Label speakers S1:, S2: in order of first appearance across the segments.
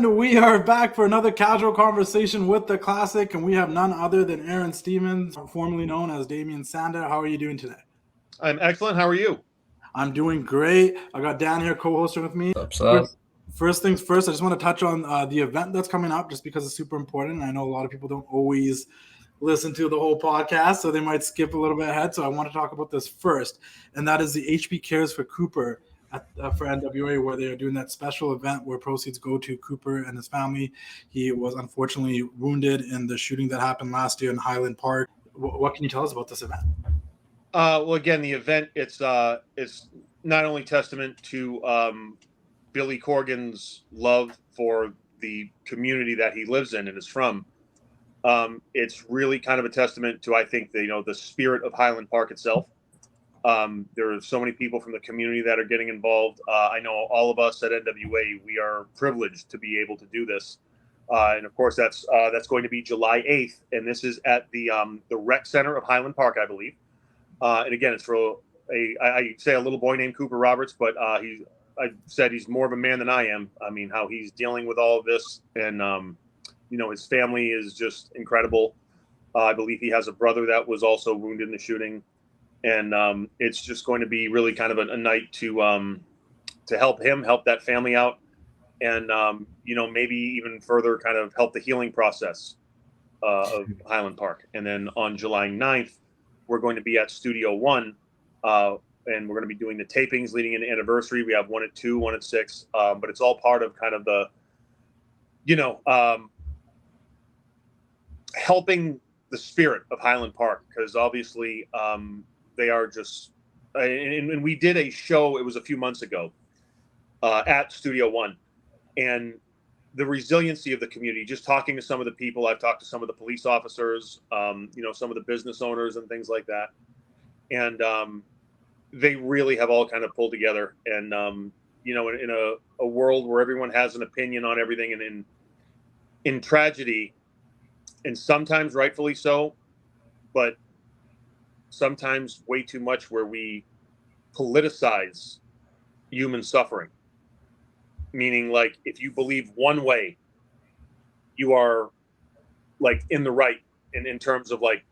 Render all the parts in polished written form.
S1: And we are back for another casual conversation with the classic, and we have none other than Aron Stevens, formerly known as Damien Sandow. How are you doing today?
S2: I'm excellent. How are you?
S1: I'm doing great. I got Dan here co-hosting with me.
S3: What's up?
S1: First things first, I just want to touch on the event that's coming up just because it's super important. I know a lot of people don't always listen to the whole podcast, so they might skip a little bit ahead. So I want to talk about this first, and that is the HB Cares for Cooper for NWA, where they are doing that special event where proceeds go to Cooper and his family. He was unfortunately wounded in the shooting that happened last year in Highland Park. What can you tell us about this event?
S2: Well, again, the event it's not only testament to Billy Corgan's love for the community that he lives in and is from. It's really kind of a testament to, I think, the spirit of Highland Park itself. There are so many people from the community that are getting involved. I know all of us at NWA, we are privileged to be able to do this. And of course, that's going to be July 8th. And this is at the rec center of Highland Park, I believe. And again, it's for I say a little boy named Cooper Roberts, but I said he's more of a man than I am. I mean, how he's dealing with all of this, and his family is just incredible. I believe he has a brother that was also wounded in the shooting, and it's just going to be really kind of a night to help that family out, and maybe even further kind of help the healing process of Highland Park. And then on July 9th, we're going to be at Studio One. And we're going to be doing the tapings leading into anniversary. We have one at 2, one at 6, but it's all part of kind of the, helping the spirit of Highland Park, because obviously they are just, and we did a show, it was a few months ago at Studio One, and the resiliency of the community, just talking to some of the people, I've talked to some of the police officers, some of the business owners and things like that. And, they really have all kind of pulled together, and in a world where everyone has an opinion on everything, and in tragedy, and sometimes rightfully so, but sometimes way too much, where we politicize human suffering. Meaning, like, if you believe one way, you are like in the right in terms of like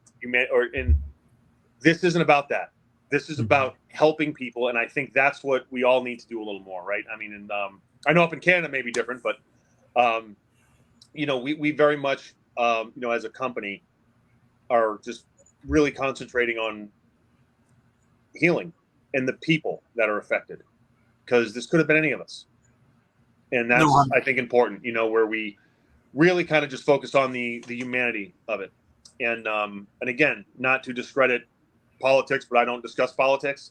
S2: this isn't about that. This is about helping people, and I think that's what we all need to do a little more, right? I mean, and I know up in Canada it may be different, but we very much, as a company, are just really concentrating on healing and the people that are affected, because this could have been any of us, and that's I think important. Where we really kind of just focus on the humanity of it, and again, not to discredit politics, but I don't discuss politics.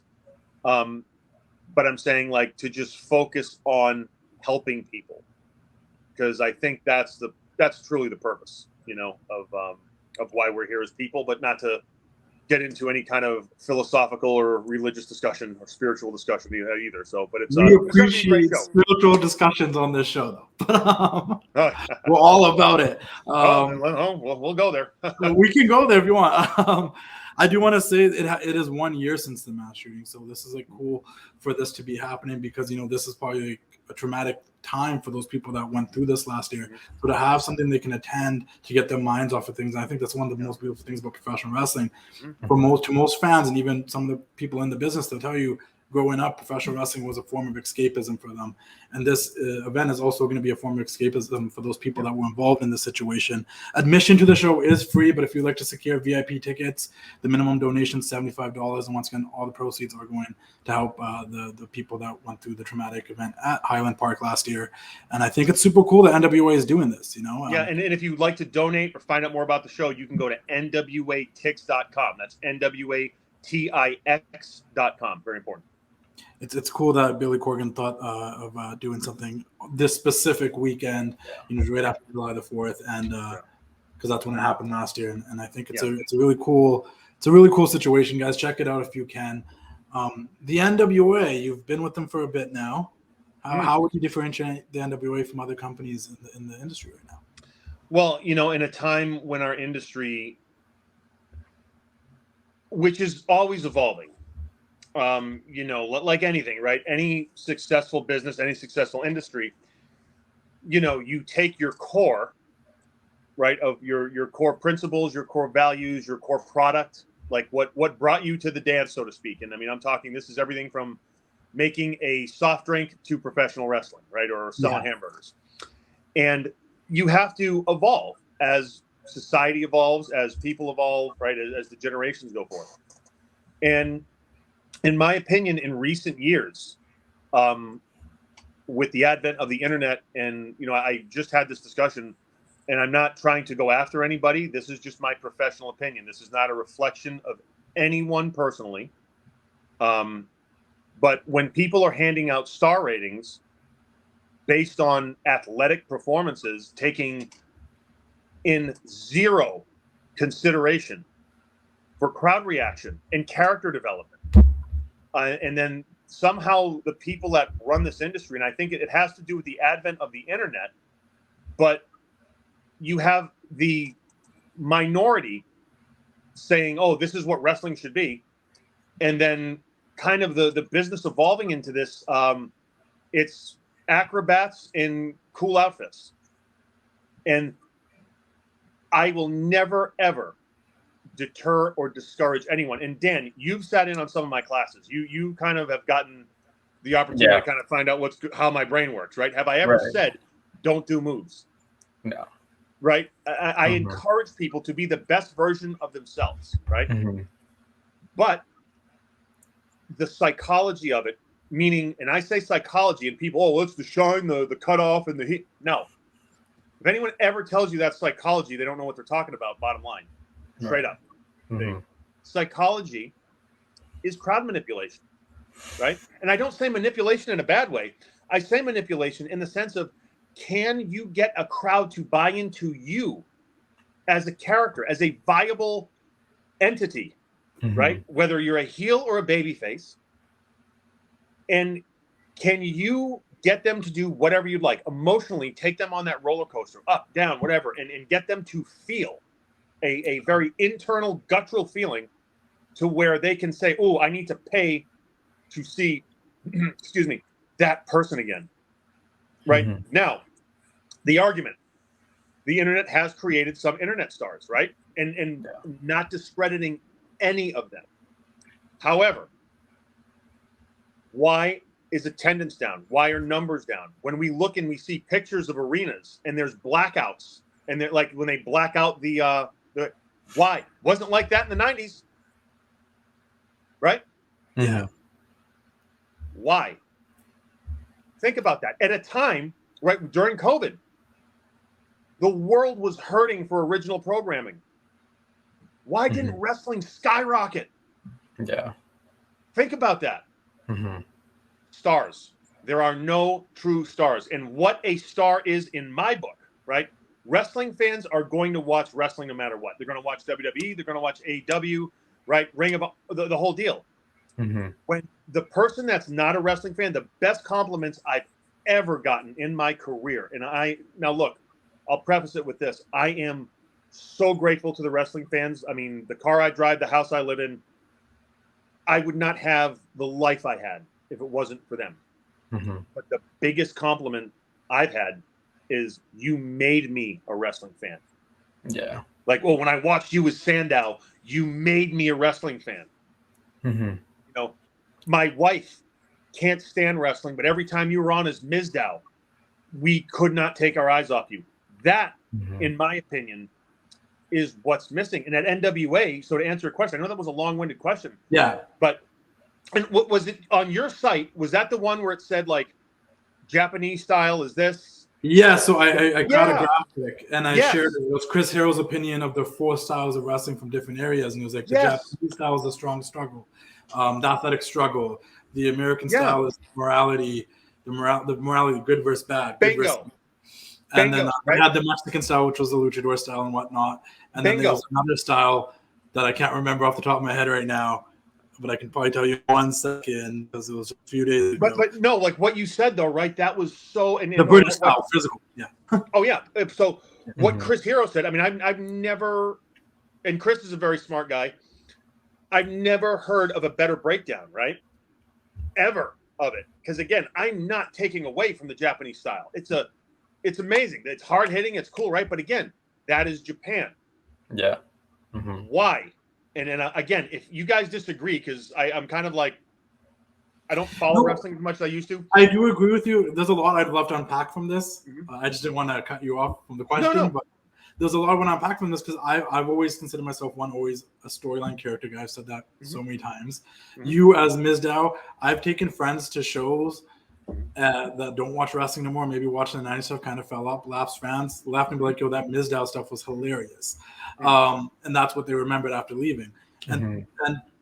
S2: But I'm saying, like, to just focus on helping people, because I think that's truly the purpose, of why we're here as people, but not to get into any kind of philosophical or religious discussion or spiritual discussion either. So, but
S1: we appreciate spiritual discussions on this show, though. We're all about it.
S2: We'll go there.
S1: We can go there if you want. I do want to say it is 1 year since the mass shooting, so this is like cool for this to be happening, because this is probably like a traumatic time for those people that went through this last year. So to have something they can attend to get their minds off of things, I think that's one of the most beautiful things about professional wrestling. For most fans, and even some of the people in the business, they'll tell you, growing up, professional wrestling was a form of escapism for them. And this event is also going to be a form of escapism for those people that were involved in this situation. Admission to the show is free, but if you'd like to secure VIP tickets, the minimum donation is $75. And once again, all the proceeds are going to help the people that went through the traumatic event at Highland Park last year. And I think it's super cool that NWA is doing this,
S2: Yeah, and if you'd like to donate or find out more about the show, you can go to nwatix.com. That's NWATIX.com. Very important.
S1: It's cool that Billy Corgan thought of doing something this specific weekend, right after July the 4th, and because that's when it happened last year. And I think it's a really cool situation, guys. Check it out if you can. The NWA, you've been with them for a bit now. How would you differentiate the NWA from other companies in the industry right now?
S2: Well, in a time when our industry, which is always evolving, like anything, right? Any successful business, any successful industry, you take your core, right, of your core principles, your core values, your core product, like what brought you to the dance, so to speak. And I mean, I'm talking, this is everything from making a soft drink to professional wrestling, right, or selling hamburgers. And you have to evolve as society evolves, as people evolve, right, as the generations go forth. And in my opinion, in recent years, with the advent of the internet, and I just had this discussion, and I'm not trying to go after anybody. This is just my professional opinion. This is not a reflection of anyone personally. But when people are handing out star ratings based on athletic performances, taking in zero consideration for crowd reaction and character development, and then somehow the people that run this industry, and I think it has to do with the advent of the internet, but you have the minority saying, oh, this is what wrestling should be. And then kind of the business evolving into this, it's acrobats in cool outfits. And I will never, ever deter or discourage anyone. And Dan, you've sat in on some of my classes. You kind of have gotten the opportunity to kind of find out how my brain works, right? Have I ever said, don't do moves?
S3: No.
S2: Right? I encourage people to be the best version of themselves, right? But the psychology of it, meaning, and I say psychology, and people, oh, it's the shine, the cutoff, and the heat. No. If anyone ever tells you that's psychology, they don't know what they're talking about, bottom line. Straight up. Psychology is crowd manipulation, right? And I don't say manipulation in a bad way. I say manipulation in the sense of, can you get a crowd to buy into you as a character, as a viable entity, right? Whether you're a heel or a babyface. And can you get them to do whatever you'd like, emotionally take them on that roller coaster, up, down, whatever, and get them to feel a very internal, guttural feeling to where they can say, oh, I need to pay to see, excuse me, that person again. Right? Now, the argument, the internet has created some internet stars, right? And not discrediting any of them. However, why is attendance down? Why are numbers down? When we look and we see pictures of arenas and there's blackouts, and they're like when they black out the why? Wasn't like that in the 90s. Right?
S1: Yeah.
S2: Why? Think about that. At a time, right, during COVID, the world was hurting for original programming. Why didn't wrestling skyrocket?
S3: Yeah.
S2: Think about that. Stars. There are no true stars. And what a star is in my book, right? Wrestling fans are going to watch wrestling no matter what. They're going to watch WWE. They're going to watch AEW, right? Ring of the whole deal. When the person that's not a wrestling fan, the best compliments I've ever gotten in my career, and now look, I'll preface it with this. I am so grateful to the wrestling fans. I mean, the car I drive, the house I live in, I would not have the life I had if it wasn't for them. But the biggest compliment I've had is, you made me a wrestling fan.
S3: Yeah.
S2: Like, well, when I watched you with Sandow, you made me a wrestling fan. You know, my wife can't stand wrestling, but every time you were on as Mizdow, we could not take our eyes off you. That, in my opinion, is what's missing. And at NWA, so to answer your question, I know that was a long-winded question.
S1: Yeah.
S2: But, and what was it on your site? Was that the one where it said, like, Japanese style is this?
S1: Yeah, so I got a graphic, and I shared it. It was Chris Harrell's opinion of the 4 styles of wrestling from different areas. And it was like, the Japanese style is the strong struggle, the athletic struggle. The American style is morality, the morality, good versus bad. Good
S2: Bingo.
S1: versus, and then I had the Mexican style, which was the luchador style and whatnot. And then there was another style that I can't remember off the top of my head right now, but I can probably tell you 1 second because it was a few days ago.
S2: But no, like what you said though, right? That was so. And
S1: the British style, physical. Yeah.
S2: Oh yeah. So what Chris Hero said. I mean, I've never, and Chris is a very smart guy. I've never heard of a better breakdown, right? Ever of it, because again, I'm not taking away from the Japanese style. It's a It's amazing. It's hard hitting. It's cool, right? But again, that is Japan.
S3: Yeah.
S2: Why? And then again, if you guys disagree, because I'm kind of like, I don't follow wrestling as much as I used to.
S1: I do agree with you. There's a lot I'd love to unpack from this. I just didn't want to cut you off from the question, but there's a lot I want to unpack from this because I've always considered myself always a storyline character guy. I've said that so many times. You as Mizdow, I've taken friends to shows that don't watch wrestling anymore, maybe watching the 90s stuff, kind of fell up. Lapsed fans laughed and be like, yo, that Mizdow stuff was hilarious. And that's what they remembered after leaving. And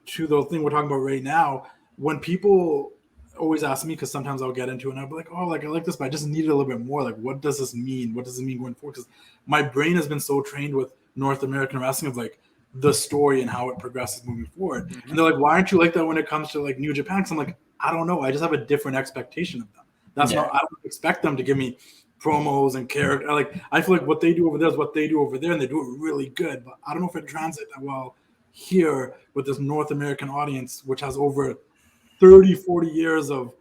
S1: to the thing we're talking about right now, when people always ask me, because sometimes I'll get into it and I'll be like, oh, like I like this, but I just need it a little bit more. Like, what does this mean? What does it mean going forward? Because my brain has been so trained with North American wrestling of like the story and how it progresses moving forward. And they're like, why aren't you like that when it comes to like New Japan? Because I'm like, I don't know. I just have a different expectation of them. That's not, I don't expect them to give me promos and character. Like, I feel like what they do over there is what they do over there, and they do it really good. But I don't know if it translates that well here with this North American audience, which has over 30, 40 years of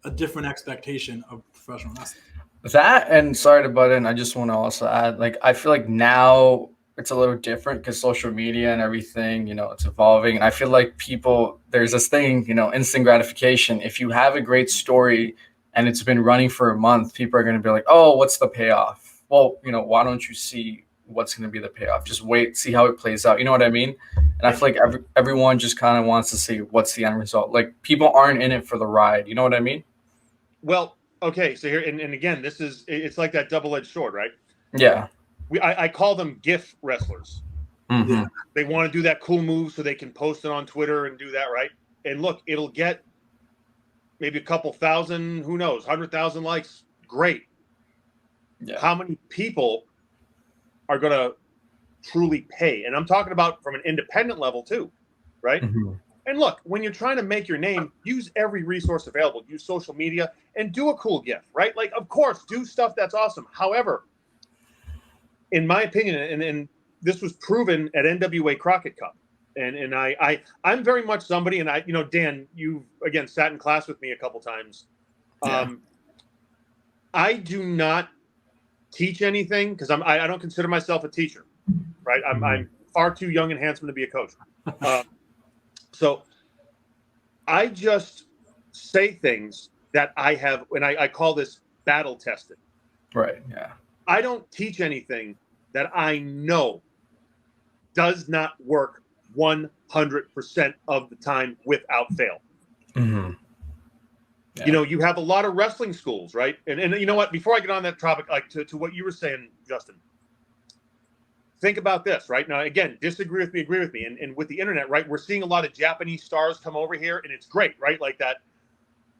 S1: a different expectation of professional wrestling.
S3: That, and sorry to butt in, I just want to also add, like, I feel like now it's a little different because social media and everything, you know, it's evolving. And I feel like people, there's this thing, you know, instant gratification. If you have a great story and it's been running for a month, people are going to be like, oh, what's the payoff? Well, you know, why don't you see what's going to be the payoff? Just wait, see how it plays out. You know what I mean? And I feel like everyone just kind of wants to see what's the end result. Like, people aren't in it for the ride. You know what I mean?
S2: Well, okay. So here, and again, it's like that double-edged sword, right?
S3: Yeah.
S2: I call them GIF wrestlers. They want to do that cool move so they can post it on Twitter and do that, right? And look, it'll get maybe a couple thousand, who knows, 100,000 likes. Great.
S3: Yeah.
S2: How many people are going to truly pay? And I'm talking about from an independent level too, right? And look, when you're trying to make your name, use every resource available. Use social media and do a cool GIF, right? Like, of course, do stuff that's awesome. However, in my opinion, and this was proven at NWA Crockett Cup, and I'm very much somebody, and you know, Dan, you again sat in class with me a couple times. I do not teach anything because I don't consider myself a teacher, right? I'm far too young and handsome to be a coach. So I just say things that I have, and I call this battle tested.
S3: Right. Yeah.
S2: I don't teach anything that I know does not work 100% of the time without fail.
S3: Yeah.
S2: You know, you have a lot of wrestling schools, right? And you know what? Before I get on that topic, like to what you were saying, Justin, think about this, right? Now, again, disagree with me, agree with me. And with the internet, right, we're seeing a lot of Japanese stars come over here, and it's great, right? Like that.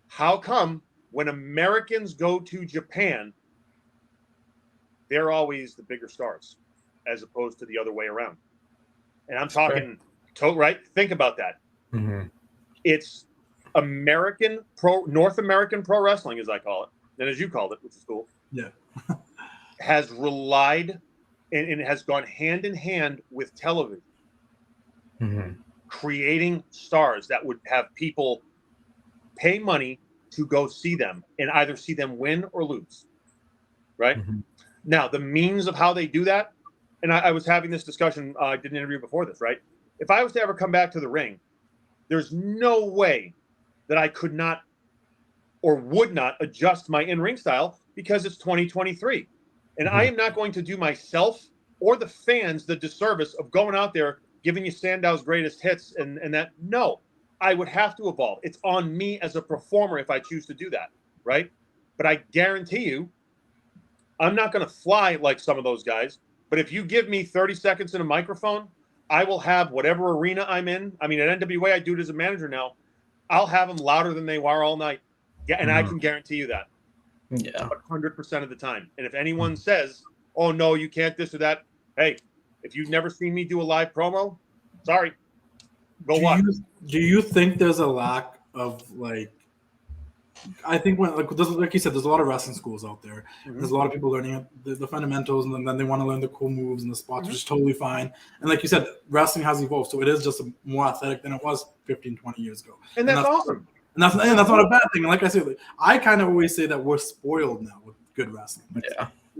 S2: How come when Americans go to Japan, they're always the bigger stars as opposed to the other way around? And I'm talking, right? Think about that. It's North American pro wrestling, as I call it, and as you called it, which is cool.
S1: Yeah.
S2: Has relied and has gone hand in hand with television, creating stars that would have people pay money to go see them and either see them win or lose, right? Now, the means of how they do that, and I was having this discussion, I did an interview before this, right? If I was to ever come back to the ring, there's no way that I could not or would not adjust my in-ring style because it's 2023. And I am not going to do myself or the fans the disservice of going out there giving you Sandow's greatest hits and that. No, I would have to evolve. It's on me as a performer if I choose to do that, right? But I guarantee you, I'm not going to fly like some of those guys. But if you give me 30 seconds in a microphone, I will have whatever arena I'm in. I mean, at NWA, I do it as a manager now. I'll have them louder than they were all night. Yeah, and I can guarantee you that.
S3: Yeah.
S2: 100% of the time. And if anyone says, oh, no, you can't this or that, hey, if you've never seen me do a live promo, sorry. Go watch.
S1: Do you think there's a lack of, like, I think when, like you said, there's a lot of wrestling schools out there. There's a lot of people learning the fundamentals, and then they want to learn the cool moves and the spots, which is totally fine. And like you said, wrestling has evolved, so it is just more athletic than it was 15, 20 years ago.
S2: And that's awesome.
S1: And that's not a bad thing. And like I said, I kind of always say that we're spoiled now with good wrestling.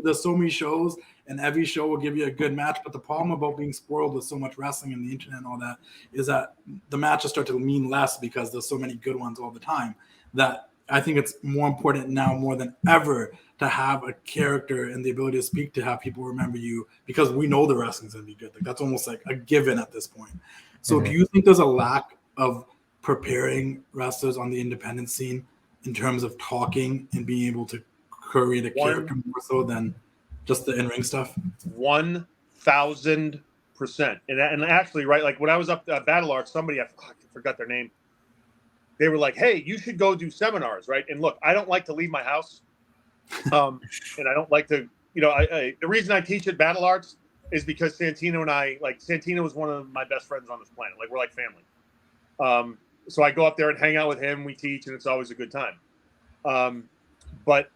S1: there's so many shows, and every show will give you a good match. But the problem about being spoiled with so much wrestling and the internet and all that is that the matches start to mean less because there's so many good ones all the time. That I think it's more important now more than ever to have a character and the ability to speak to have people remember you, because we know the wrestling's gonna be good. Like that's almost like a given at this point. So do you think there's a lack of preparing wrestlers on the independent scene in terms of talking and being able to create a character more so than just the in-ring stuff?
S2: 1,000%. And actually, right, like when I was up at Battle Arts, somebody, I forgot their name, they were like, hey, you should go do seminars, right? And look, I don't like to leave my house. And I don't like to, the reason I teach at Battle Arts is because Santino and I, like, Santino is one of my best friends on this planet. Like, we're like family. So I go up there and hang out with him. We teach, and it's always a good time. But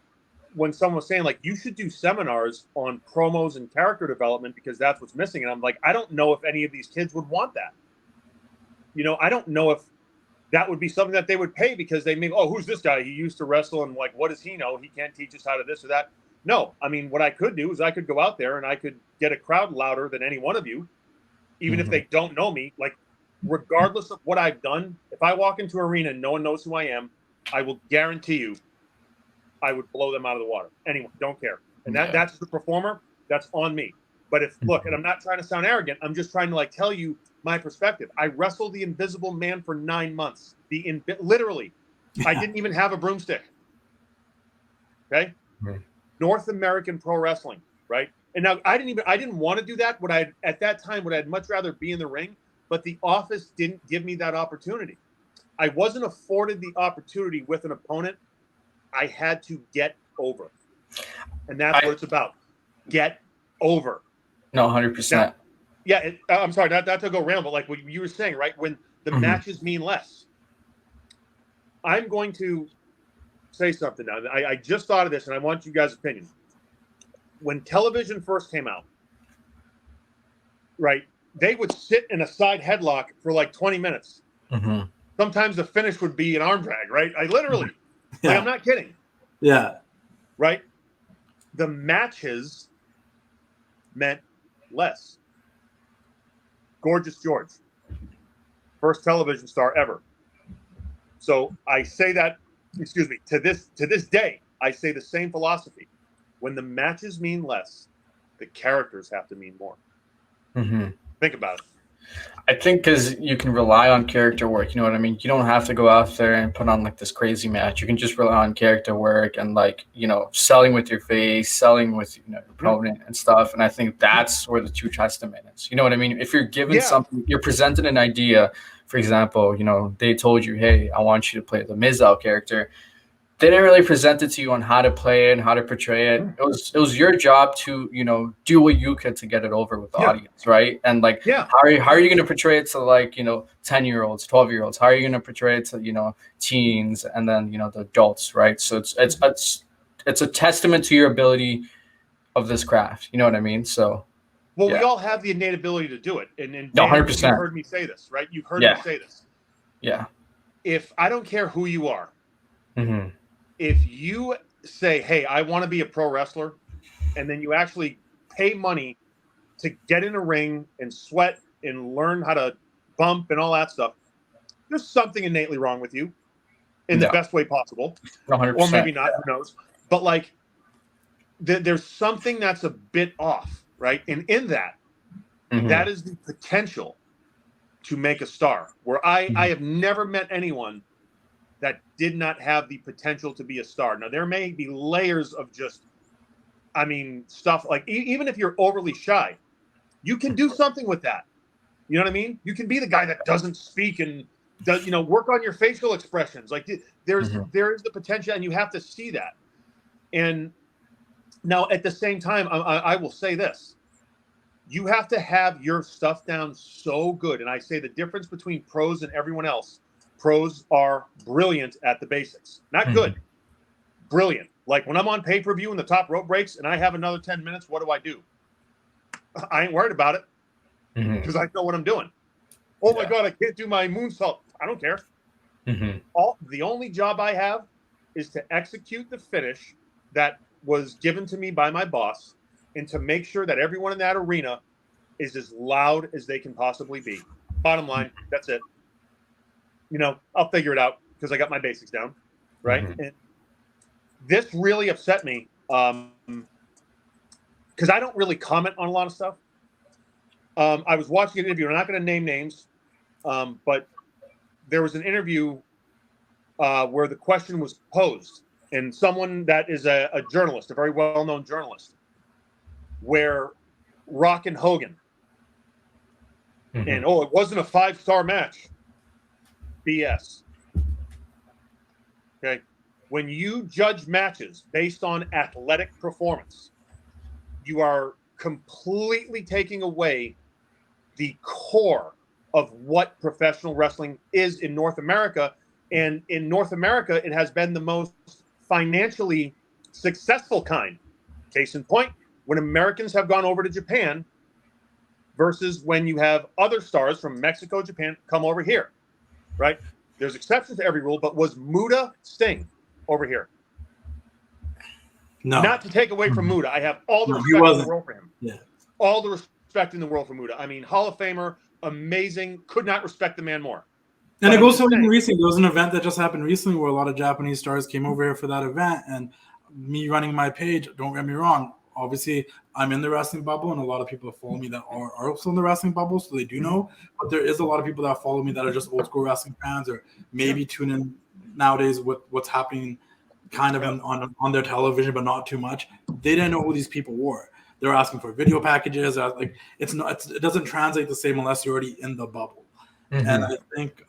S2: when someone was saying, like, you should do seminars on promos and character development because that's what's missing, and I'm like, I don't know if any of these kids would want that. I don't know if that would be something that they would pay because they may, oh, who's this guy? He used to wrestle, and like, what does he know? He can't teach us how to this or that. No, I mean, what I could do is I could go out there and I could get a crowd louder than any one of you, even if they don't know me. Like, regardless of what I've done, if I walk into an arena and no one knows who I am, I will guarantee you I would blow them out of the water. Anyone, don't care. And that's the performer, that's on me. But if, look, and I'm not trying to sound arrogant, I'm just trying to like tell you my perspective. I wrestled the Invisible Man for 9 months. Literally, I didn't even have a broomstick. Okay? North American Pro Wrestling, right? And now I didn't want to do that. At that time, I'd much rather be in the ring, but the office didn't give me that opportunity. I wasn't afforded the opportunity with an opponent. I had to get over. And that's what it's about. Get over.
S3: No, 100%.
S2: Yeah, I'm sorry, not to go around, but like what you were saying, right? When the matches mean less. I'm going to say something now. I just thought of this, and I want you guys' opinion. When television first came out, right, they would sit in a side headlock for like 20 minutes. Sometimes the finish would be an arm drag, right? I literally, like, I'm not kidding.
S1: Yeah.
S2: Right? The matches meant less. Gorgeous George, first television star ever. So I say that, to this day, I say the same philosophy. When the matches mean less, the characters have to mean more. Think about it.
S3: I think because you can rely on character work, you know what I mean? You don't have to go out there and put on like this crazy match. You can just rely on character work and like, selling with your face, selling with your opponent and stuff. And I think that's where the true testament is. You know what I mean? If you're given something, you're presented an idea, for example, they told you, hey, I want you to play the Mizdow character. They didn't really present it to you on how to play it and how to portray it. It was your job to, do what you could to get it over with the audience, right? And like, how are you going to portray it to like, 10-year-olds, 12-year-olds? How are you going to portray it to, teens and then, the adults, right? So it's a testament to your ability of this craft. You know what I mean? So.
S2: Well, we all have the innate ability to do it. And
S3: 100%.
S2: You heard me say this, right? You've heard me say this.
S3: Yeah.
S2: If I don't care who you are, if you say, hey, I want to be a pro wrestler, and then you actually pay money to get in a ring and sweat and learn how to bump and all that stuff, there's something innately wrong with you in the best way possible.
S3: 100%.
S2: Or maybe not, who knows. But like, there's something that's a bit off, right? And in that, that is the potential to make a star. Where I have never met anyone that did not have the potential to be a star. Now, there may be layers of just, stuff like, even if you're overly shy, you can do something with that. You know what I mean? You can be the guy that doesn't speak and does, work on your facial expressions. Like there is the potential, and you have to see that. And now at the same time, I will say this. You have to have your stuff down so good. And I say the difference between pros and everyone else, pros are brilliant at the basics. Not good. Brilliant. Like when I'm on pay-per-view and the top rope breaks and I have another 10 minutes, what do? I ain't worried about it because I know what I'm doing. Oh my God, I can't do my moonsault. I don't care. The only job I have is to execute the finish that was given to me by my boss, and to make sure that everyone in that arena is as loud as they can possibly be. Bottom line, that's it. You know, I'll figure it out because I got my basics down, right? Mm-hmm. And this really upset me because I don't really comment on a lot of stuff. I was watching an interview. I'm not going to name names, but there was an interview where the question was posed, and someone that is a journalist, a very well-known journalist, where Rock and Hogan, mm-hmm. and it wasn't a 5-star match. BS. Okay. When you judge matches based on athletic performance, you are completely taking away the core of what professional wrestling is in North America. And in North America, it has been the most financially successful kind. Case in point, when Americans have gone over to Japan versus when you have other stars from Mexico, Japan come over here. Right? There's exceptions to every rule, but was Muda Sting over here?
S1: No.
S2: Not to take away from Muda. I have all the respect in the world for him.
S1: Yeah.
S2: All the respect in the world for Muda. I mean, Hall of Famer, amazing. Could not respect the man more.
S1: And but it goes so recently. There was an event that just happened recently where a lot of Japanese stars came over here for that event. And me running my page, don't get me wrong, obviously I'm in the wrestling bubble, and a lot of people that follow me that are also in the wrestling bubble, so they do know. But there is a lot of people that follow me that are just old school wrestling fans, or maybe tune in nowadays with what's happening kind of on their television, but not too much. They didn't know who these people were. They're asking for video packages. Like it doesn't translate the same unless you're already in the bubble. Mm-hmm. And I think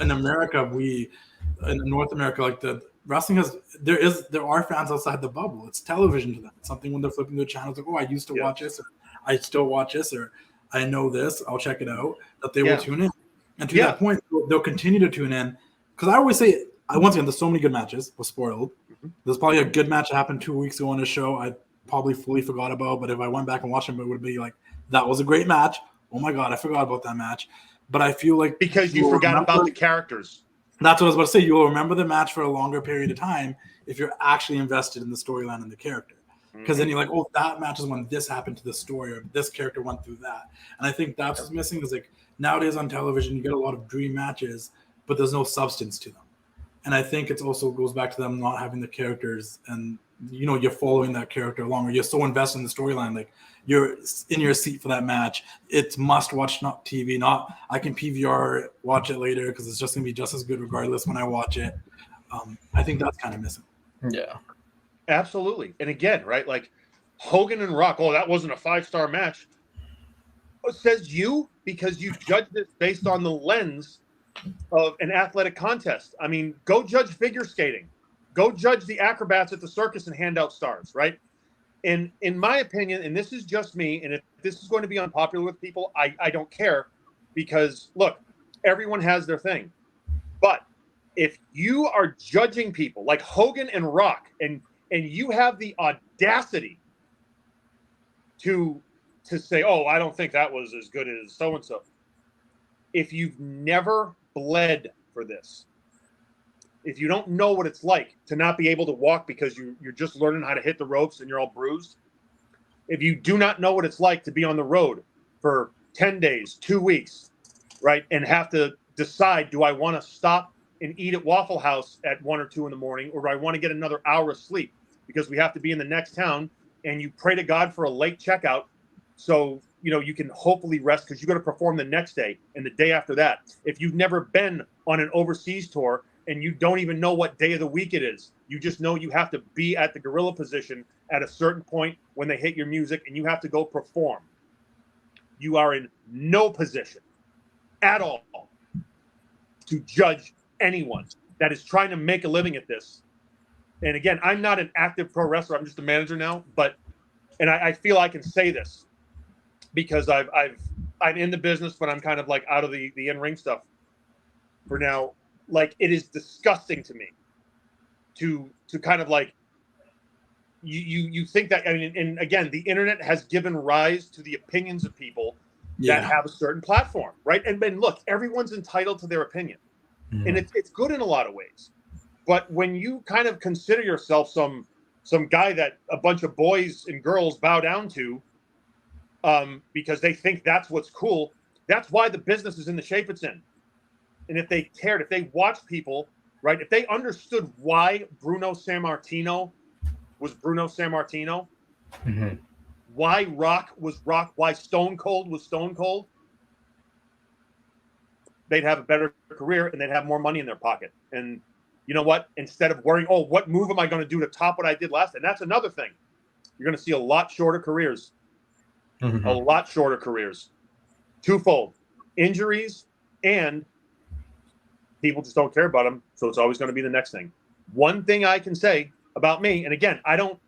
S1: in America, in North America, like the wrestling there are fans outside the bubble. It's television to them. It's something when they're flipping the channels, like, oh, I used to watch this, or I still watch this, or I know this, I'll check it out, that they will tune in. And to that point, they'll continue to tune in. Because I always say, once again, there's so many good matches. We're spoiled. Mm-hmm. There's probably a good match that happened 2 weeks ago on a show I probably fully forgot about, but if I went back and watched them, it would be like, that was a great match. Oh my God, I forgot about that match. But I feel like
S2: because you forgot about the characters.
S1: That's what I was about to say. You will remember the match for a longer period of time if you're actually invested in the storyline and the character. Because then you're like, oh, that match is when this happened to the story, or this character went through that. And I think that's what's missing is like nowadays on television, you get a lot of dream matches, but there's no substance to them. And I think it also goes back to them not having the characters, and you're following that character along, or you're so invested in the storyline, like you're in your seat for that match. It's must watch, not TV. Not I can PVR watch it later because it's just gonna be just as good regardless when I watch it. I think that's kind of missing.
S3: Yeah,
S2: absolutely. And again, right, like Hogan and Rock. Oh, that wasn't a 5-star match. It says you, because you judged it based on the lens of an athletic contest. I mean, go judge figure skating. Go judge the acrobats at the circus and hand out stars, right? And in my opinion, and this is just me, and if this is going to be unpopular with people, I don't care, because look, everyone has their thing. But if you are judging people like Hogan and Rock, and you have the audacity to say, oh, I don't think that was as good as so-and-so. If you've never bled for this, if you don't know what it's like to not be able to walk because you're just learning how to hit the ropes and you're all bruised, if you do not know what it's like to be on the road for 10 days, 2 weeks, right, and have to decide, do I want to stop and eat at Waffle House at 1 or 2 in the morning, or do I want to get another hour of sleep because we have to be in the next town, and you pray to God for a late checkout so you can hopefully rest because you got to perform the next day and the day after that. If you've never been on an overseas tour and you don't even know what day of the week it is, you just know you have to be at the gorilla position at a certain point when they hit your music, and you have to go perform. You are in no position at all to judge anyone that is trying to make a living at this. And again, I'm not an active pro wrestler. I'm just a manager now, and I feel I can say this because I'm in the business, but I'm kind of like out of the in-ring stuff for now. Like, it is disgusting to me to kind of like you think that, I mean, and again, the internet has given rise to the opinions of people that have a certain platform, right? And look, everyone's entitled to their opinion, and it's good in a lot of ways. But when you kind of consider yourself some some guy that a bunch of boys and girls bow down to because they think that's what's cool. That's why the business is in the shape it's in. And if they cared, if they watched people, right, if they understood why Bruno Sammartino was Bruno Sammartino, why Rock was Rock, why Stone Cold was Stone Cold, they'd have a better career and they'd have more money in their pocket. And you know what? Instead of worrying, oh, what move am I going to do to top what I did last? And that's another thing. You're going to see a lot shorter careers. A lot shorter careers. Twofold. Injuries and people just don't care about them. So it's always going to be the next thing. One thing I can say about me, and again, I'm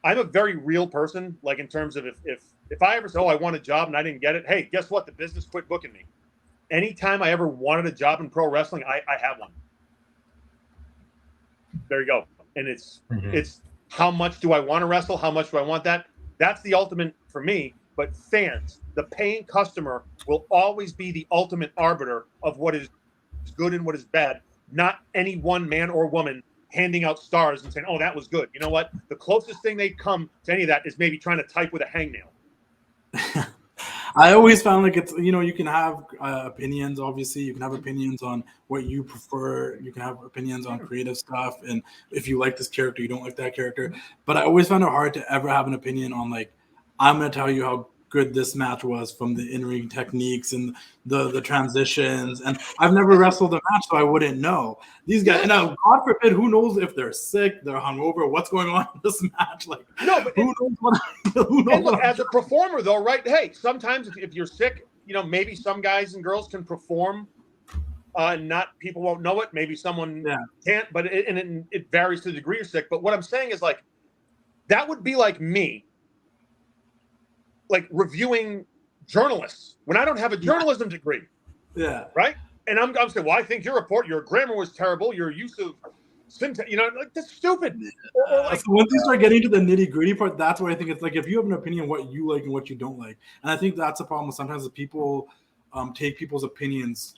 S2: a very real person, like in terms of if I ever say, oh, I want a job and I didn't get it, hey, guess what? The business quit booking me. Anytime I ever wanted a job in pro wrestling, I have one. There you go. And it's how much do I want to wrestle? How much do I want that? That's the ultimate for me. But fans, the paying customer will always be the ultimate arbiter of what is good and what is bad, not any one man or woman handing out stars and saying, oh, that was good. You know what? The closest thing they come to any of that is maybe trying to type with a hangnail.
S1: I always found like it's, you can have opinions, obviously. You can have opinions on what you prefer. You can have opinions on creative stuff. And if you like this character, you don't like that character. But I always found it hard to ever have an opinion on, like, I'm going to tell you how good this match was from the in-ring techniques and the transitions. And I've never wrestled a match, so I wouldn't know. These guys, and God forbid, who knows if they're sick, they're hungover, what's going on in this match? Like,
S2: no, but
S1: who knows
S2: look, as a performer, though, right? Hey, sometimes if you're sick, maybe some guys and girls can perform. Not people won't know it. Maybe someone can't, but it varies to the degree you're sick. But what I'm saying is, like, that would be like me, like, reviewing journalists when I don't have a journalism degree.
S1: Yeah.
S2: Right? And I'm saying, well, I think your grammar was terrible. Your use of syntax, like, that's stupid. Or like,
S1: so once you start getting to the nitty-gritty part, that's where I think it's like, if you have an opinion what you like and what you don't like. And I think that's a problem sometimes that people take people's opinions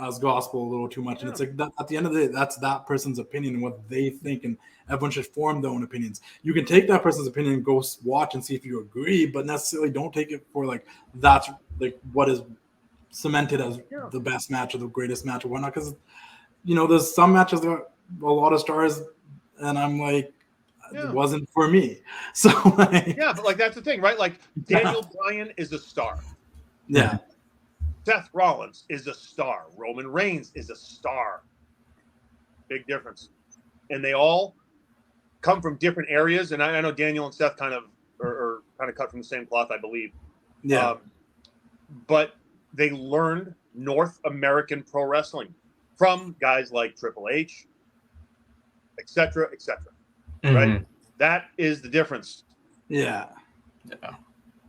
S1: as gospel a little too much. And it's like that, at the end of the day, that's that person's opinion and what they think, and everyone should form their own opinions. You can take that person's opinion and go watch and see if you agree, but necessarily don't take it for like that's like what is cemented as the best match or the greatest match or whatnot. Because there's some matches that are a lot of stars, and I'm like, it wasn't for me. So like,
S2: but like that's the thing, right? Like Daniel Bryan is a star.
S1: Yeah.
S2: Seth Rollins is a star. Roman Reigns is a star. Big difference. And they all come from different areas. And I know Daniel and Seth kind of are kind of cut from the same cloth, I believe.
S1: Yeah.
S2: But they learned North American pro wrestling from guys like Triple H, et cetera, right? That is the difference.
S1: Yeah.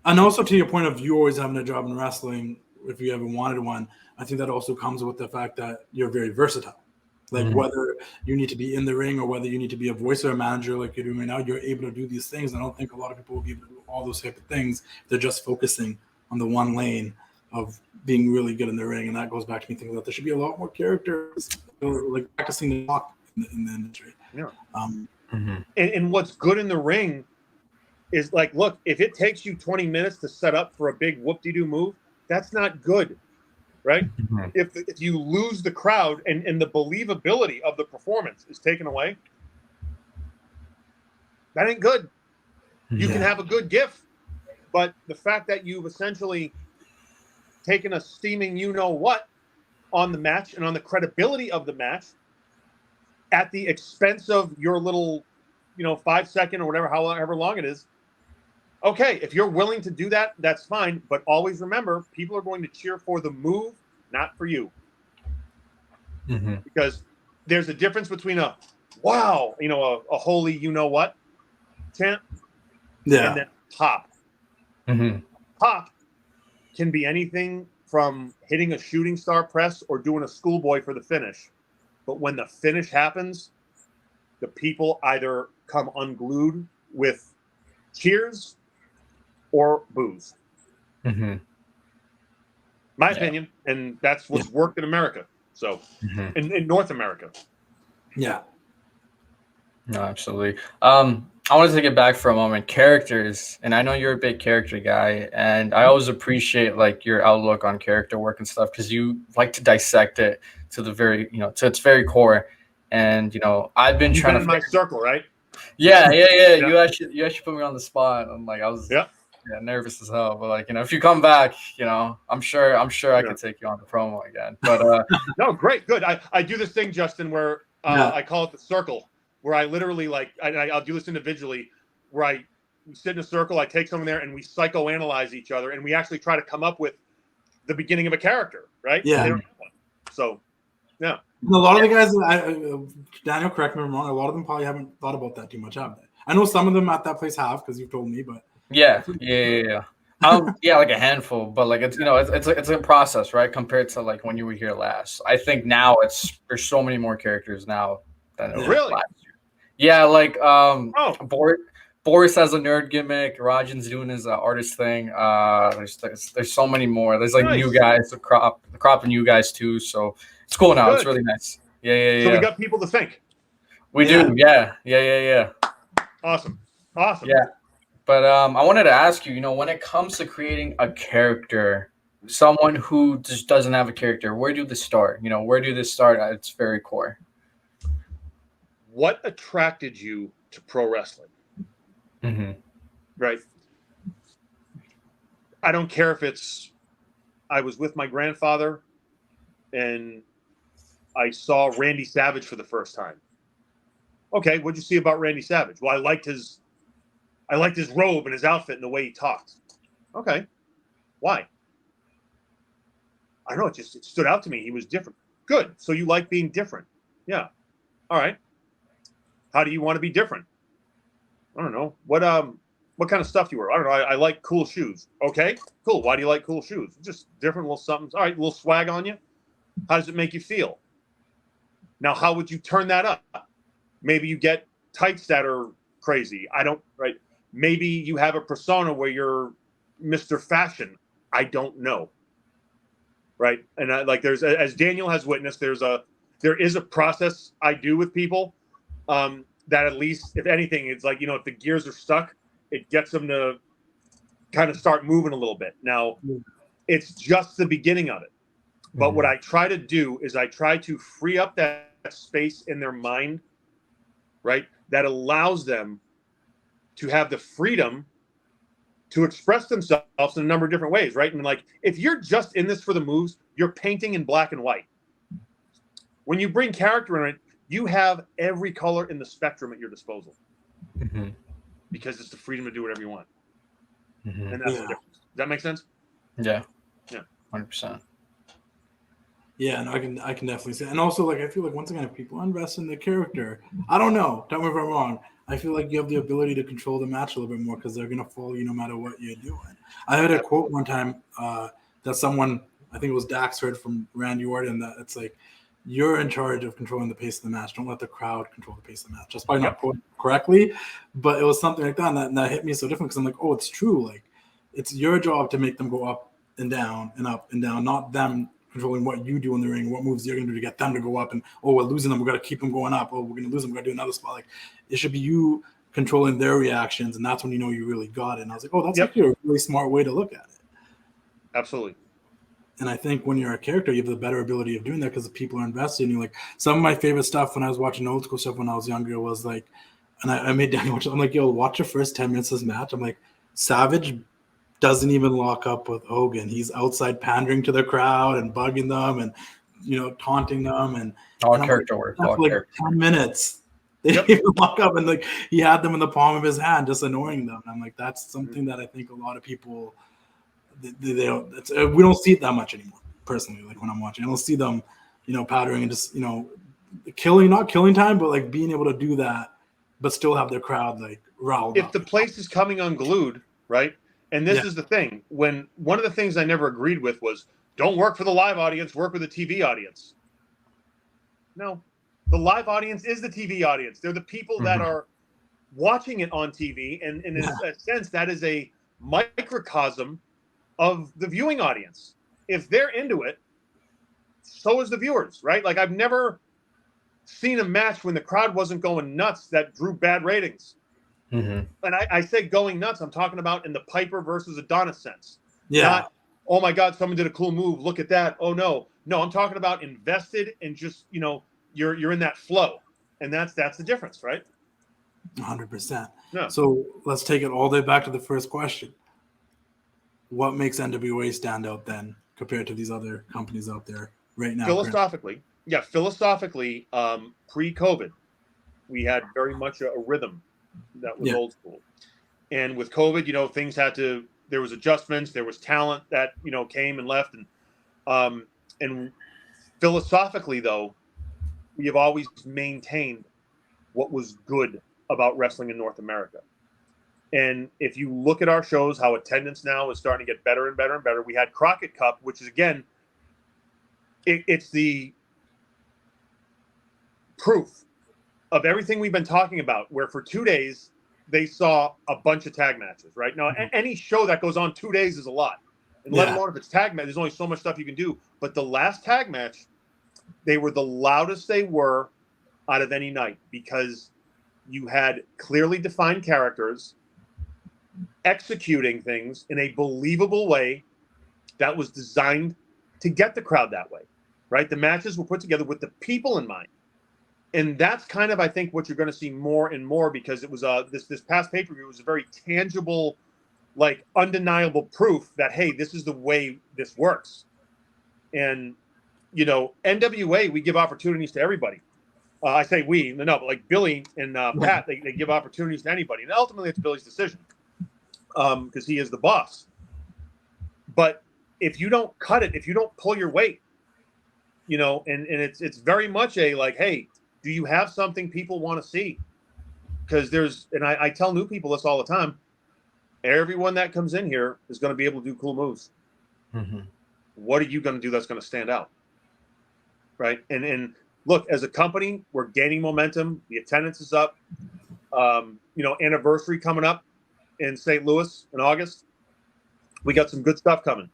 S1: And also, to your point of you always having a job in wrestling, if you ever wanted one, I think that also comes with the fact that you're very versatile. Like whether you need to be in the ring or whether you need to be a voice or a manager like you're doing right now, you're able to do these things. I don't think a lot of people will be able to do all those type of things. They're just focusing on the one lane of being really good in the ring. And that goes back to me thinking that there should be a lot more characters, like practicing the talk in the industry.
S2: Yeah. And what's good in the ring is, like, look, if it takes you 20 minutes to set up for a big whoop-de-doo move, that's not good, right? If you lose the crowd and the believability of the performance is taken away, that ain't good. You can have a good gif, but the fact that you've essentially taken a steaming you-know-what on the match and on the credibility of the match at the expense of your little, 5-second or whatever, however long it is. Okay, if you're willing to do that, that's fine. But always remember, people are going to cheer for the move, not for you. Because there's a difference between a holy you-know-what chant and then pop. Pop can be anything from hitting a shooting star press or doing a schoolboy for the finish. But when the finish happens, the people either come unglued with cheers or booze. My opinion, and that's what's worked in America. So, in North America.
S1: Yeah.
S3: No, absolutely. I want to take it back for a moment. Characters, and I know you're a big character guy, and I always appreciate like your outlook on character work and stuff because you like to dissect it to the very, to its very core. And I've been
S2: You've
S3: trying
S2: been
S3: to
S2: in my circle, right?
S3: Yeah.
S2: Yeah.
S3: You actually put me on the spot. I'm like, I was
S2: Yeah.
S3: nervous as hell. But like, if you come back, I'm sure I could take you on the promo again. But
S2: No, great, good. I do this thing, Justin, where I call it the circle, where I literally I'll do this individually, where we sit in a circle, I take someone there, and we psychoanalyze each other, and we actually try to come up with the beginning of a character, right?
S1: Yeah.
S2: They don't have one. So, yeah.
S1: A lot of the guys, Daniel, correct me if I'm wrong, a lot of them probably haven't thought about that too much, have they? I know some of them at that place have, because you've told me, but
S3: yeah. Like a handful, but like it's a process, right? Compared to like when you were here last. I think now there's so many more characters now than it was
S2: Really?
S3: last year. Yeah, like Boris has a nerd gimmick. Rajan's doing his artist thing. There's so many more. There's like new guys, the crop of new guys too. So it's cool now. Good. It's really nice. Yeah.
S2: So we got people to think.
S3: We do. Yeah.
S2: Awesome.
S3: Yeah. But I wanted to ask you, when it comes to creating a character, someone who just doesn't have a character, where do they start? Where do they start at its very core?
S2: What attracted you to pro wrestling?
S3: Mm-hmm.
S2: Right. I don't care if it's I was with my grandfather and I saw Randy Savage for the first time. Okay, what'd you see about Randy Savage? Well, I liked his robe and his outfit and the way he talked. Okay. Why? I don't know, it stood out to me. He was different. Good. So you like being different. Yeah. All right. How do you want to be different? I don't know. What kind of stuff you wear? I don't know. I like cool shoes. Okay, cool. Why do you like cool shoes? Just different little something. All right, a little swag on you. How does it make you feel? Now, how would you turn that up? Maybe you get tights that are crazy. Right? Maybe you have a persona where you're Mr. Fashion. I don't know. Right? And there's, as Daniel has witnessed, there is a process I do with people that at least, if anything, it's like, if the gears are stuck, it gets them to kind of start moving a little bit. Now, it's just the beginning of it. But what I try to do is I try to free up that space in their mind, right? That allows them to have the freedom to express themselves in a number of different ways, right? And like, if you're just in this for the moves, you're painting in black and white. When you bring character in it, you have every color in the spectrum at your disposal.
S3: Mm-hmm.
S2: Because it's the freedom to do whatever you want.
S3: Mm-hmm.
S2: And that's the difference. Does that make sense?
S3: Yeah. 100%.
S1: Yeah, no, I can definitely see it. And also, like, I feel like, once again, if people invest in the character, I don't know, tell me if I'm wrong, I feel like you have the ability to control the match a little bit more because they're going to follow you no matter what you're doing. I heard a quote one time that someone, I think it was Dax, heard from Randy Orton, that it's like, you're in charge of controlling the pace of the match. Don't let the crowd control the pace of the match. That's probably not quoted correctly, but it was something like that, and that hit me so different because I'm like, oh, it's true. Like, it's your job to make them go up and down, not them controlling what you do in the ring, what moves you're going to do to get them to go up. And, oh, we're losing them, we've got to keep them going up. Oh, we're going to lose them, we've got to do another spot. Like, it should be you controlling their reactions, and that's when you know you really got it. And I was like, oh, that's actually a really smart way to look at it.
S2: Absolutely.
S1: And I think when you're a character, you have the better ability of doing that because the people are invested in you. Like, some of my favorite stuff when I was watching old school stuff when I was younger was like, and I made Daniel watch it. I'm like, yo, watch the first 10 minutes of this match. I'm like, Savage doesn't even lock up with Hogan. He's outside pandering to the crowd and bugging them and, taunting them. And
S3: all character work.
S1: Like 10 minutes. They didn't even lock up, and like he had them in the palm of his hand, just annoying them. And I'm like, that's something that I think a lot of people – we don't see it that much anymore. Personally, like when I'm watching, I don't see them, powdering and just not killing time, but like being able to do that, but still have their crowd like riled up.
S2: If the place is coming unglued, right? And this is the thing. When one of the things I never agreed with was, don't work for the live audience, work with the TV audience. No, the live audience is the TV audience. They're the people that are watching it on TV, and in a sense, that is a microcosm of the viewing audience. If they're into it, so is the viewers, right? Like, I've never seen a match when the crowd wasn't going nuts that drew bad ratings.
S3: Mm-hmm.
S2: And I say going nuts, I'm talking about in the Piper versus Adonis sense.
S1: Yeah.
S2: Not, oh my God, someone did a cool move. Look at that. Oh no. No, I'm talking about invested and just, you're in that flow. And that's the difference, right?
S1: 100%.
S2: Yeah.
S1: So let's take it all the way back to the first question. What makes NWA stand out then compared to these other companies out there right now?
S2: Philosophically, pre-COVID, we had very much a rhythm that was old school. And with COVID, things there was adjustments, there was talent that, came and left. And philosophically, though, we have always maintained what was good about wrestling in North America. And if you look at our shows, how attendance now is starting to get better and better and better. We had Crockett Cup, which is, again, it's the proof of everything we've been talking about, where for 2 days they saw a bunch of tag matches, right? Now, any show that goes on 2 days is a lot. And let alone if it's tag match, there's only so much stuff you can do. But the last tag match, they were the loudest they were out of any night, because you had clearly defined characters executing things in a believable way that was designed to get the crowd that way, right? The matches were put together with the people in mind. And that's kind of, I think, what you're going to see more and more, because it was this past pay-per-view was a very tangible, like, undeniable proof that, hey, this is the way this works. And, NWA, we give opportunities to everybody. I say we, no, but like Billy and Pat, they give opportunities to anybody. And ultimately, it's Billy's decision, because he is the boss. But if you don't cut it, if you don't pull your weight, and it's very much a like, hey, do you have something people want to see? Because I tell new people this all the time, everyone that comes in here is going to be able to do cool moves.
S3: Mm-hmm.
S2: What are you going to do that's going to stand out? Right. And look, as a company, we're gaining momentum. The attendance is up. Anniversary coming up in St. Louis in August. We got some good stuff coming.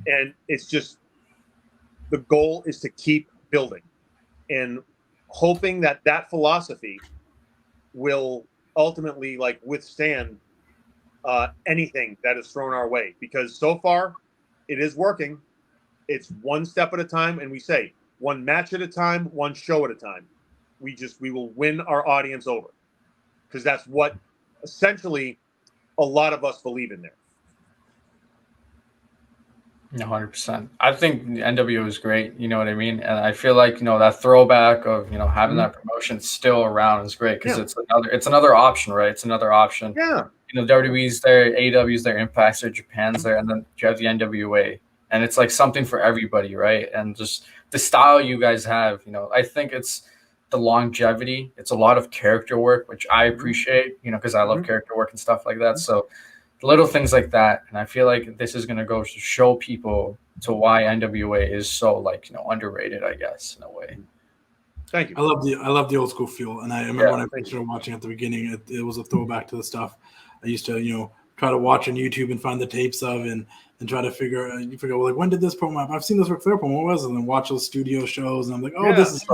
S2: And it's just, the goal is to keep building and hoping that philosophy will ultimately withstand anything that is thrown our way, because so far it is working. It's one step at a time. And we say one match at a time, one show at a time. We will win our audience over, because that's what essentially a lot of us believe in there.
S3: 100%. I think NWO is great. You know what I mean? And I feel like, that throwback of, having that promotion still around is great, because it's another option, right? It's another option.
S2: Yeah.
S3: WWE's there, AEW's there, Impact's there, Japan's there, and then you have the NWA. And it's like something for everybody, right? And just the style you guys have, I think it's the longevity. It's a lot of character work, which I appreciate, because I love character work and stuff like that. So little things like that. And I feel like this is going to go to show people to why NWA is so underrated, I guess, in a way.
S2: Thank you.
S1: I love the old school feel. And I remember when I started watching at the beginning, it was a throwback to the stuff I used to, try to watch on YouTube and find the tapes of and try to figure well, when did this promo happen? I've seen this Ric Flair promo. What was it? And watch those studio shows, and I'm like, this is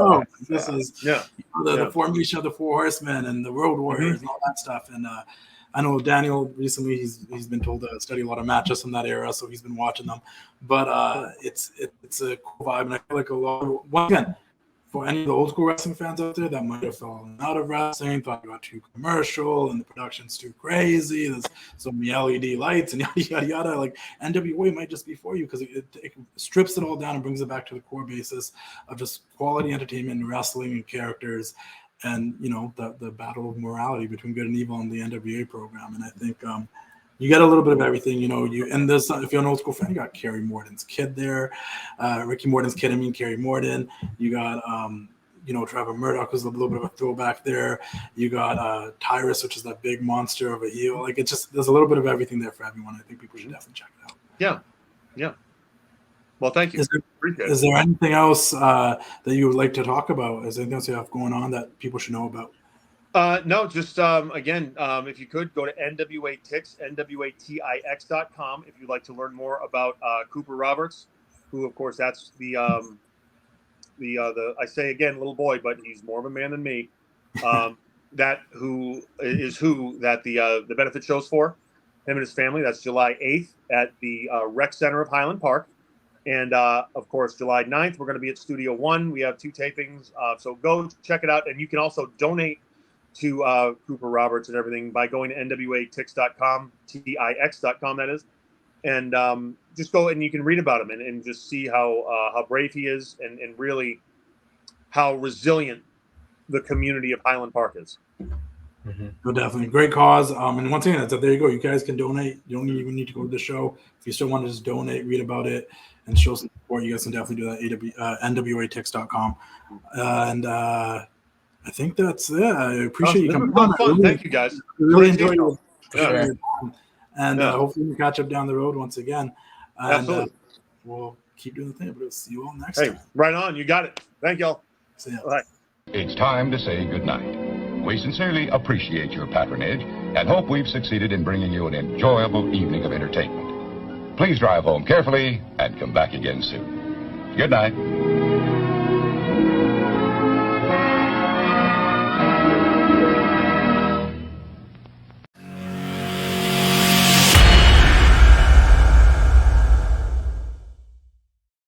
S1: this is the formation of the Four Horsemen and the Road Warriors and all that stuff. And I know Danial recently he's been told to study a lot of matches from that era, so he's been watching them. But it's a cool vibe, and I feel like a lot of, once again, for any of the old school wrestling fans out there that might have fallen out of wrestling, thought it got too commercial and the production's too crazy, there's so many LED lights and yada yada yada, like NWA might just be for you, because it strips it all down and brings it back to the core basis of just quality entertainment and wrestling and characters, and the battle of morality between good and evil in the NWA program. And I think you get a little bit of everything, and there's, if you're an old school fan, you got Kerry Morton's kid there, Ricky Morton's kid, Kerry Morton. You got, Trevor Murdoch, who's a little bit of a throwback there. You got Tyrus, which is that big monster of a heel. Like, it's just, there's a little bit of everything there for everyone. I think people should definitely check it out.
S2: Yeah. Yeah. Well, thank you.
S1: Is there anything else that you would like to talk about? Is there anything else you have going on that people should know about?
S2: No, just again, if you could go to NWA Tix, NWATIX.com, if you'd like to learn more about Cooper Roberts, who, of course, that's the the I say again, little boy, but he's more of a man than me. That the benefit show's for him and his family. That's July 8th at the Rec Center of Highland Park. And, of course, July 9th, we're going to be at Studio One. We have 2 tapings. So go check it out. And you can also donate to Cooper Roberts and everything by going to NWATix.com, TIX.com, that is. And just go and you can read about him and just see how brave he is and really how resilient the community of Highland Park is.
S1: No, definitely great cause. And once again, there you go. You guys can donate. You don't even need to go to the show. If you still want to just donate, read about it, and show some support, you guys can definitely do that. NWATix.com. And I think that's it. I appreciate you coming on.
S2: Fun. Thank you, guys.
S1: Really enjoyed it.
S2: Yeah.
S1: And hopefully we'll catch up down the road once again. And,
S2: Absolutely.
S1: We'll keep doing the thing, but we'll see you all next time.
S2: Right on. You got it. Thank y'all.
S1: See ya.
S2: All right.
S4: It's time to say goodnight. We sincerely appreciate your patronage and hope we've succeeded in bringing you an enjoyable evening of entertainment. Please drive home carefully and come back again soon. Good night.